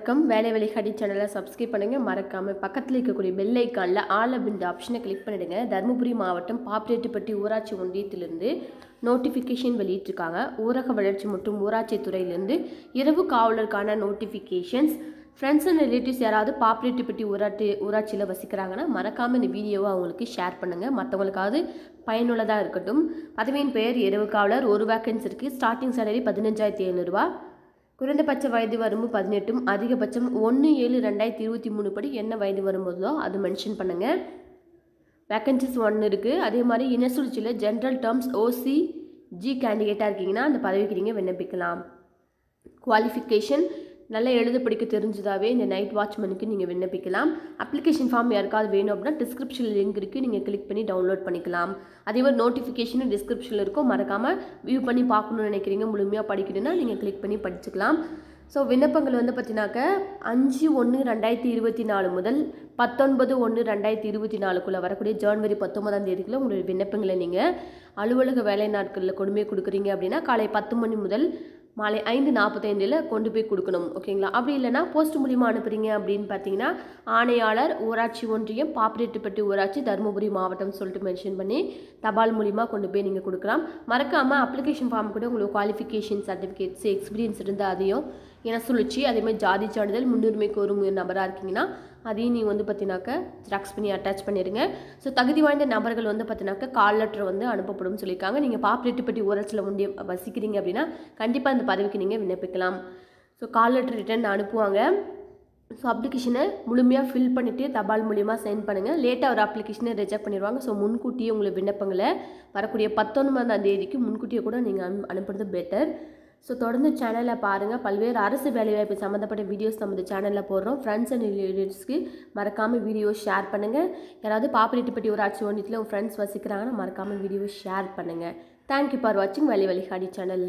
வணக்கம். வேலை வழிகாட்டி சேனலை சப்ஸ்கிரைப் பண்ணுங்கள். மறக்காமல் பக்கத்தில் இருக்கக்கூடிய பெல் ஐக்கானில் ஆல் அப்படின்ற ஆப்ஷனை கிளிக் பண்ணிவிடுங்க. தருமபுரி மாவட்டம் பாப்பிரெட்டிப்பட்டி ஊராட்சி ஒன்றியத்திலிருந்து நோட்டிஃபிகேஷன் வெளியிட்டிருக்காங்க. ஊரக வளர்ச்சி மற்றும் ஊராட்சி துறையிலேருந்து இரவு காவலருக்கான நோட்டிஃபிகேஷன்ஸ். ஃப்ரெண்ட்ஸ் அண்ட் ரிலேட்டிவ்ஸ் யாராவது பாப்பிரெட்டிப்பட்டி ஊராட்சியில் வசிக்கிறாங்கன்னா மறக்காமல் இந்த வீடியோவை அவங்களுக்கு ஷேர் பண்ணுங்கள். மற்றவங்களுக்காவது பயனுள்ளதாக இருக்கட்டும். பதவியின் பெயர் இரவு காவலர். ஒரு வேக்கன்சி இருக்குது. ஸ்டார்டிங் சேலரி 15,700 குறைந்தபட்ச வயது வரம்பு 18, அதிகபட்சம் 1/7/2023 படி என்ன வயது வரும்போதோ அது மென்ஷன் பண்ணுங்கள். வேக்கன்சிஸ் 1 இருக்குது. அதே மாதிரி இனசுழற்சியில் ஜென்ரல் டேர்ம்ஸ் OCG கேண்டிடேட்டாக இருக்கீங்கன்னா அந்த பதவிக்கு நீங்கள் விண்ணப்பிக்கலாம். குவாலிஃபிகேஷன் நல்லா எழுத படிக்க தெரிஞ்சதாகவே இந்த நைட் வாட்ச்மேனுக்கு நீங்கள் விண்ணப்பிக்கலாம். அப்ளிகேஷன் ஃபார்ம் யாருக்காவது வேணும் அப்படின்னா டிஸ்கிரிப்ஷனில் லிங்க் இருக்குது, நீங்கள் கிளிக் பண்ணி டவுன்லோட் பண்ணிக்கலாம். அதே மாதிரி நோட்டிஃபிகேஷனும் டிஸ்கிரிப்ஷனில் இருக்கும். மறக்காமல் வியூ பண்ணி பார்க்கணுன்னு நினைக்கிறீங்க, முழுமையாக படிக்கணுன்னா நீங்கள் கிளிக் பண்ணி படிச்சுக்கலாம். ஸோ விண்ணப்பங்கள் பார்த்தீங்கன்னாக்க 5/1/2024 முதல் 19/1/2024 வரக்கூடிய ஜனவரி 19 உங்களுடைய விண்ணப்பங்களை நீங்கள் அலுவலக வேலை நாட்களில் கொடுக்குறீங்க அப்படின்னா காலை 10 மணி முதல் மாலை 5:45 கொண்டு போய் கொடுக்கணும். ஓகேங்களா? அப்படி இல்லைனா போஸ்ட் மூலிமா அனுப்புகிறீங்க அப்படின்னு பார்த்தீங்கன்னா ஆணையாளர், ஊராட்சி ஒன்றியம், பாப்பிரெட்டிப்பட்டி ஊராட்சி, தருமபுரி மாவட்டம் சொல்லிட்டு மென்ஷன் பண்ணி தபால் மூலிமா கொண்டு போய் நீங்கள் கொடுக்கலாம். மறக்காமல் அப்ளிகேஷன் ஃபார்ம் கூட உங்களுக்கு குவாலிஃபிகேஷன் சர்டிஃபிகேட்ஸ், எக்ஸ்பீரியன்ஸ் இருந்தால் அதையும், ஏன்னா சுழற்சி, அதேமாதிரி ஜாதி சான்றிதழ், முன்னுரிமை கோரும் நபராக இருக்கீங்கன்னா அதையும் நீங்கள் பார்த்தீங்கன்னாக்க ஜெராக்ஸ் பண்ணி அட்டாச் பண்ணிடுங்க. ஸோ தகுதி வாய்ந்த நபர்கள் பார்த்தீங்கன்னாக்க கால் லெட்டர் அனுப்பப்படும் சொல்லியிருக்காங்க. நீங்கள் பாப்பிரெட்டிப்பட்டி ஊராட்சியில் வசிக்கிறீங்க அப்படின்னா கண்டிப்பாக இந்த பதவிக்கு நீங்கள் விண்ணப்பிக்கலாம். ஸோ கால் லெட்டர் ரிட்டன் அனுப்புவாங்க. ஸோ அப்ளிகேஷனை முழுமையாக ஃபில் பண்ணிவிட்டு தபால் மூலியமாக சென்ட் பண்ணுங்கள். லேட்டாக ஒரு அப்ளிகேஷனை ரிஜெக்ட் பண்ணிடுவாங்க. ஸோ முன்கூட்டியே உங்களுக்கு விண்ணப்பங்களை வரக்கூடிய 19 முன்கூட்டியே கூட நீங்கள் அனுப்புறது பெட்டர். ஸோ தொடர்ந்து சேனலில் பாருங்கள். பல்வேறு அரசு வேலைவாய்ப்பு சம்மந்தப்பட்ட வீடியோஸ் நமது சேனலில் போடுறோம். ஃப்ரெண்ட்ஸ் அண்ட் ரிலேட்டிவ்ஸ்க்கு மறக்காமல் வீடியோ ஷேர் பண்ணுங்கள். யாராவது பாப்பிரெட்டிப்பட்டி ஊராட்சி ஒன்றியத்தில் உங்கள் ஃப்ரெண்ட்ஸ் வசிக்கிறாங்கன்னா மறக்காமல் வீடியோ ஷேர் பண்ணுங்கள். தேங்க்யூ ஃபார் வாட்சிங் வேலை வழிகாட்டி சேனல்.